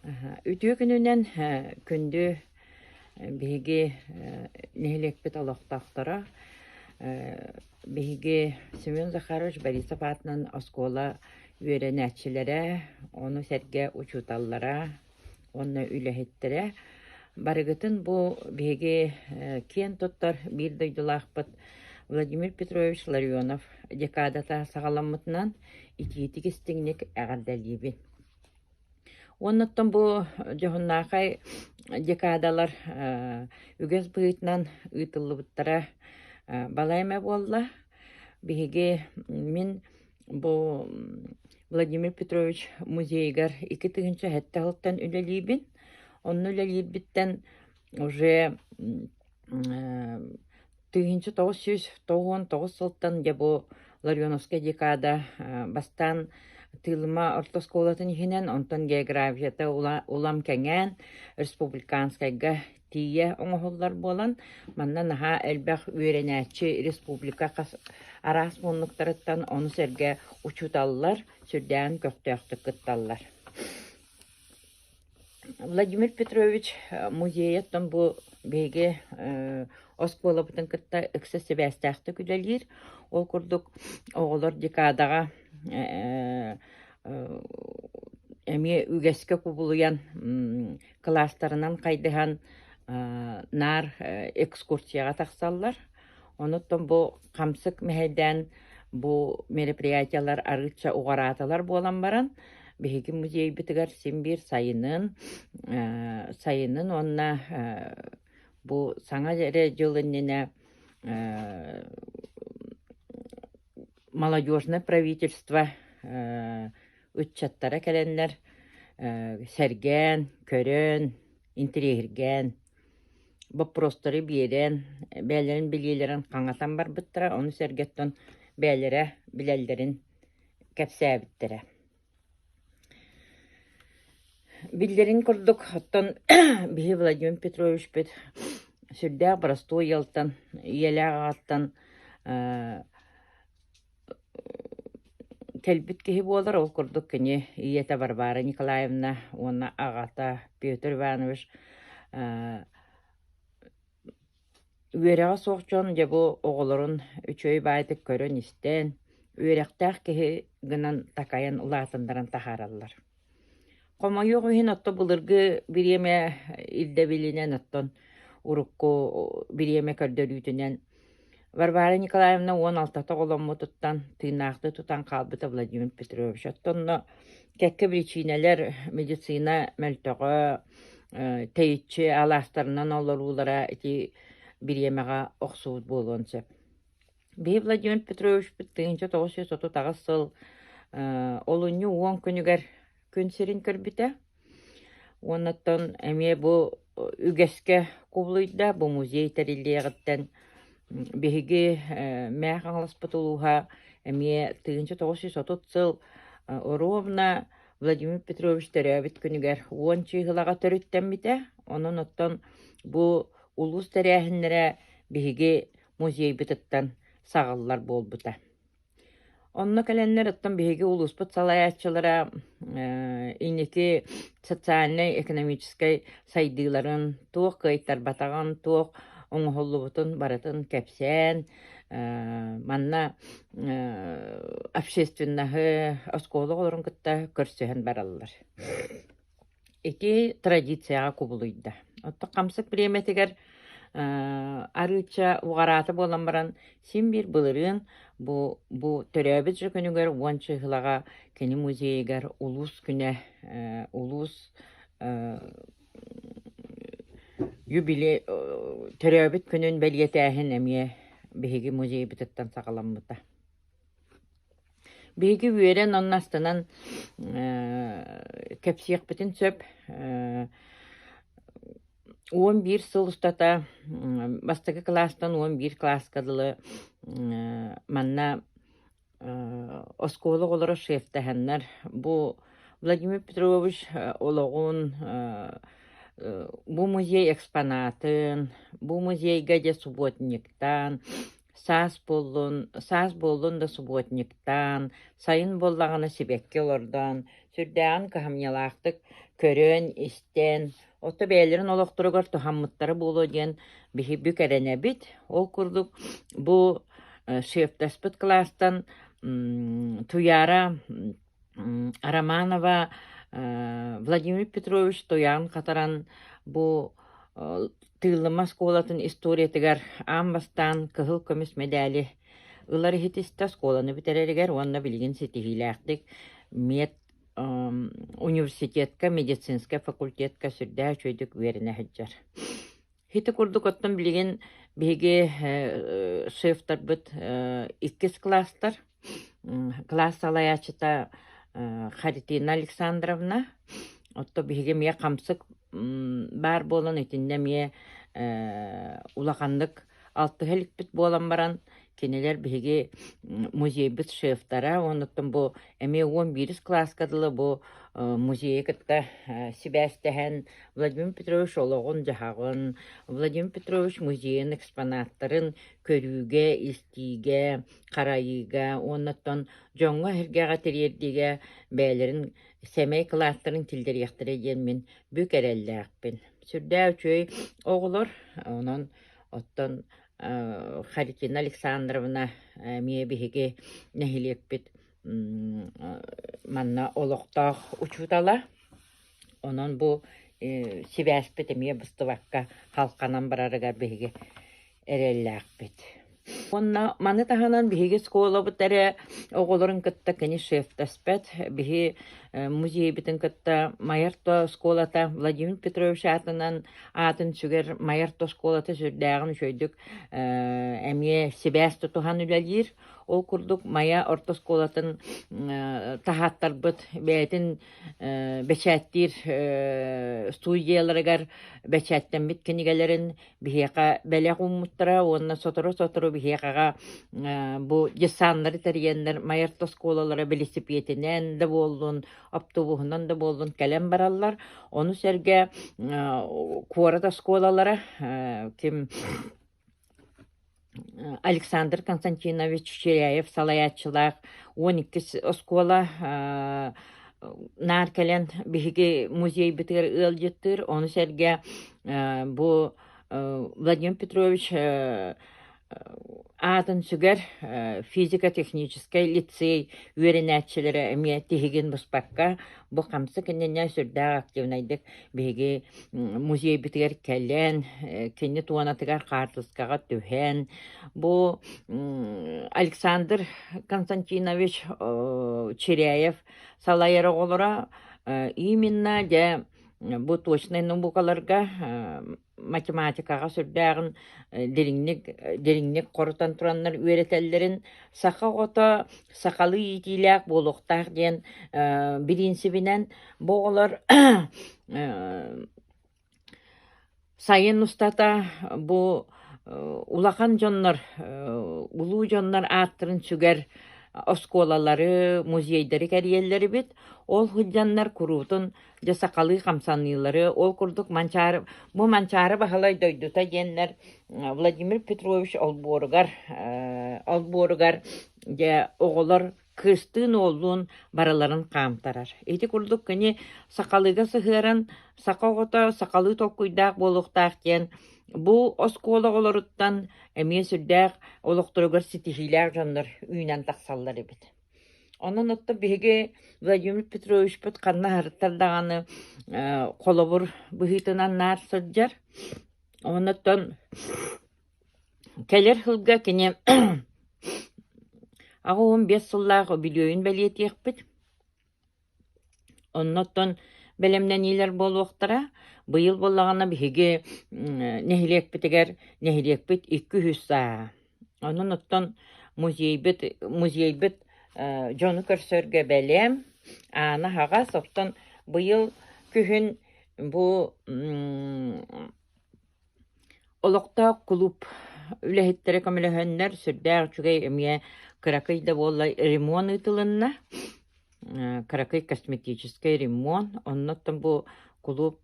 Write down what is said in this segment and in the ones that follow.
Ütüö күнүнен күндү биһиги нэһилекпит олохтахтара биһиги Семен Захарович Борисов атынан оскола үөрэнэчилэрэ, ону сэргэ учуталлара, онна үлэхеттерэ. Барыгытын бу биһиги киен туттар бир дойдулаахпыт Владимир Петрович Ларионов декадата сагаламмытынан итиитигистиңник эгардалибин. Оннаттан бу жоһуннаахай декадалар үгэс быытынан ыытыллыбыттара балайма болла. Биһиги мин бу Владимир Петрович музейгар 2-тыгынча хэттаһылтан үлэлибин. Онну үлэлибиттен уже 1999 сылтан бу Ларионовская декада бастан тылыма ортосколатын хинен, онтон географията улам кәңән республиканскайга тие оңоһуллар болан, манна наха элбэх үөренәчи республика арас муннуктарыттан оны серге учуталлар, сүрдән көктөөхтүк кытталлар. Владимир Петрович музейеттен бу беге осколабытын кытта ыкса себәстәхті күдәлир. Ол курдук оғылар декадага эми үгэске кубулуян класстарынан кайдыхан нар экскурсияга тахсаллар. Онуттан бу камсык мэһэдэн бу мероприятиялар арыча угараталар болан баран. Биһиги музей битигер симбир сайынын онна бу саңа жере жылыннене молодежное правительство үтчаттара кәләннәр сәргән, көрөн, интерегерген, вопростары берен, бәлерин билгелерин қаңатан бар биттара, оны сәргәттен бәлере биләлдерин кәпсәбиттара. Билдерин курдук, оттон биһи Владимир Петрович бит сүрдә простой ялтан, еләгаттан келбит кеһи буолар, ол курдук кини Иета Барбара Николаевна, онна агата Петр Иванович үерега соохчон жабу оголорун үчөй байтык көрөн истен, үеректәх кеһи гынан такаян улаатындаран тахараллар. Комайоғуһин отто булыргы биреме илдебилинен оттон урукку биреме көрдөрүүтүнен Варвара Николаевна 16-та голоммутуттан тыйнаахты тутан калбыта Владимир Петрович. Оттонно кәкке причинелер медицина мөлтөгө тейитчи аластарынан олорулара эти биремега оксуут болуонча. Бей Владимир Петрович 1930 сыл олунню 10 күнүгер күн сирин көрбүтэ. Оннаттан эме бу үгэске кублуйда бу музей терилиэгиттен биһиги мэх аңласпытылууха эме 1930 сыл Оровна Владимир Петрович терәбит күнүгер 10 чыгылага төрүттенмите. Онун оттон бу улус терәһиннере биһиги музей битеттен сагаллар болбута. Онно кәләннәр оттан биһиги улуспут салаячылара инеки социальный экономический сайдыларын туох кайттар батаган туох оңголлубутун баратын кепсен манна общественнахы осколы олорун кытта көрсөһөн бараллар. Эти традицияга кубулуйда. Отто камсык биреметигер арыча угараты болан баран син бир былырын бу төрөбүт жөкөнүгөр 10 чыгылага кени музейгер улус күнэ улус юбилей төрөбүт күнүн белгетээхин эмие биһиги музей битеттен сагаламмыта. Биһиги үерен оннастынан кепсиек битин сөп 11 сыл устата бастагы класстан 11 класска дылы манна осколы олары шефтәһәннәр. Бу Владимир Петрович ологун бу музей экспонатын, бу музейга де субботниктан, сас болдун да субботниктан, сайын боллаганы себекке олордан, сүрдән кахамнялақтык көрөн, истен, отто бәлерин олоқтырыгар тухаммыттары болу диен биһи бүк эренебит. Ол курдук бу шефтаспыт класстан Туяра Романова Владимир Петрович Туян катаран бу тыылыма сколатын историятыгар амбастан кыһыл көмүс медали ылары хитиста сколаны битереригер уонна билигин ситихилээхтик мед университетка медицинска факультетка сүрдää чөйдүк үерине хаджар. Хити курдук оттон билигин биһиги шефтарбыт иккис класстар класс алаячыта Харитина Александровна отто биһиги мие камсык бар болон итинде мие улакандык алтыхеликпит болан баран кенелер биһиги музейбит шефтара онуттан бу эми 11 класскадылы бу музей кытта сибэстэхэн Владимир Петрович ологон жахагын Владимир Петрович музейин экспонаттарын көрүүгэ, истиге, карайыга, онуттан жоңго хергага терьердиге бээлерин семей класстарын тилдерияқтары диэн мен бүк эрэллээкпин. Сүрдää үчөй оголор онон оттон Харитина Александровна мие биһиги нэһилиэппит манна олохтоох учутала. Онон бу сибээспит эмие быстыбакка халканан барарыгар биһиги эрэллээкпит. Онна маны таханан биһиги сколабыт эре оголорун кытта кини шефтаспет биһи музей битин кытта Майерто сколата Владимир Петрович атынан атын сүгер Майерто сколата сүрдääгин чөйдүк эмие сибээс тухан үлэлир. Ол курдук Майя орто сколатын тахаттарбыт бээтин бечэттир студияларыгар бечэттен бит кинигелерин биһиэка бэлэх уммуттара онна сотору биһиэкага бу десаннары терьеннер Майерто сколалары велосипединен да болдун автобусунан да болдун кэлэн бараллар. Ону серге куората сколалары ким Александр Константинович Черяев салаячылар 12 оскола наркален биһиги музей битер ылжыттыр. Ону серге бу Владимир Петрович атын сүгер физико-технический лицей үеренәтчелері әмие тихиген бұспаққа бұ қамсы кеннене сүрдәг активнайдық бігі музей бітігер кәлен, кенне туанатығар қартылысқаға түхен. Бұ Александр Константинович Черяев салайыры олыра именно де бұ точный нумбукаларға математикаға сүрдәгін деринник корутан тураннар үеретеллерин сақа гота сақалы итиләк болуқтақ ден биринсибинен боғылар сайын устата бу улахан жоннар улуу жоннар аттырын сүгер осколалары, музейдері кәриелері бит. Ол хүджаннар күрутын жасақалы қамсанылары, ол күрдік манчары, бұл манчары бағалай дойдута денлер Владимир Петрович Олборгар де оғылар кыстын олуын бараларын қамтарар. Эти күрдік көне сақалыға сығыран, сақағыта сақалы толкуйдақ болуқтақ ден, Бу оскола олоруттан эмие сүрдәк олоқтырыгар ситихилер жандар үйнен тақсаллар бит. Онан отта биһиги Владимир Петрович бут канна харыттардаганы колобур быһытынан нар сыджар. Онаттан келер хылга кине ага 15 сыллағы билиойын бәлиетиек бит. Оннаттан белемнен илер болуқтара быйыл боллагана биһиги нехилек битигер нехилек бит 200 саа. Онун оттон музейбит жону көрсөргө белем аны хага соттон быйыл күһүн бу олокта клуб үлехиттере камелехеннер сүрдәг чугай эмие Каракайда болла ремонт ытылынна Каракай косметический ремонт оннотон бу клуб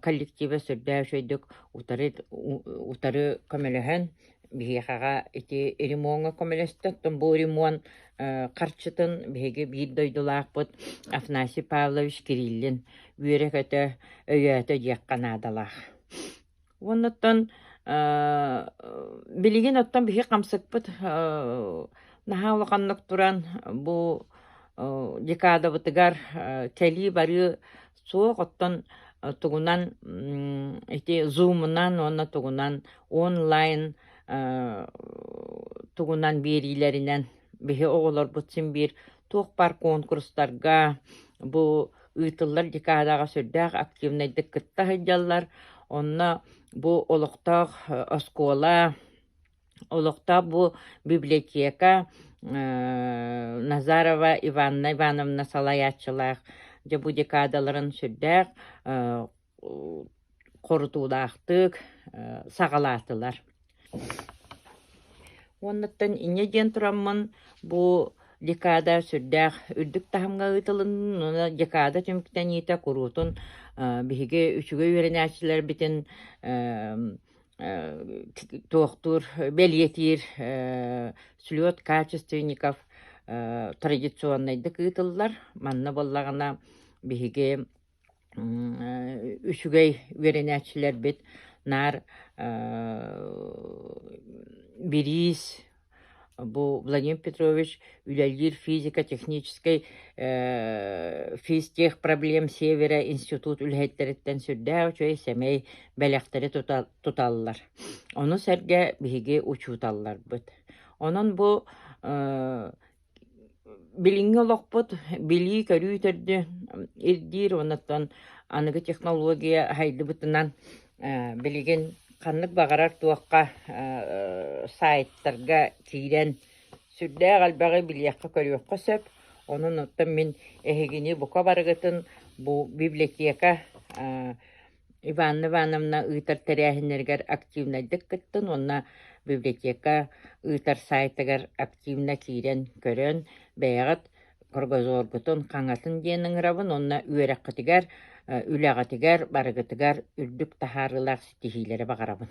коллективе сүрдәг шөйдүк утары камелехен бихаға ити ремонга комелестен бу ремон қарчытын беге бир дойдулаақпыт Афанасий Павлович Кириллин үйрек өтө өйөтө жеккан адалах. Оннаттан билигин оттан бихи камсыкпыт нахаулаканнык туран бу декада бытыгар тели бары соок оттан тугунан эти зумунан онна тугунан онлайн тугунан берилеринен бихи оголор бутсин бир туох бар конкурстарга бу ыйтыллар декадага сүрдээх активнайдык кытта хыджаллар онна бу олохтоох оскола олохта бу библиотека Назарова Иванна Ивановна салаячылаах же бу декадаларын сүрдээх корутуулаахтык сагалаатылар. Оннаттан ине ден тураммын бу декада сүрдээх үрдүк тахамга ыйтылын декада түмүктен ите курутун биһиге үчүгө үйренэчилер битин тоохтур белиетир слет качественников традиционныйдык ыйтыллар манна боллагана биһиге үчүгөй үйренэчилер бит нар Берис бу Владимир Петрович Үлэлгир физико-технической физтех проблем Севера институт үлһеттериттен сүрдää чөй семей бәләхтәре туталлар. Оны сәргә биһиге учуталлар бит. Онон бу билиңге локпут били көрүтерде ирдир онаттан аныгы технология хайды бутынан билиген каннык багарар туакка сайттарга кирен сүрдää галбагы билиякка көрүөккө сөп онун оттан мен эхигини бука барыгытын бу библиотека Иванна Ивановна ыйтар теряхинергер активнайдык кыттын онна библиотека ыйтар сайтыгар активна кирен көрөн бэягат коргозоргутун каңатын диэнин ырабын онна үөраккытыгар үлэгатыгар барыгытыгар үрдүк тахарылах ситихилери багарабын.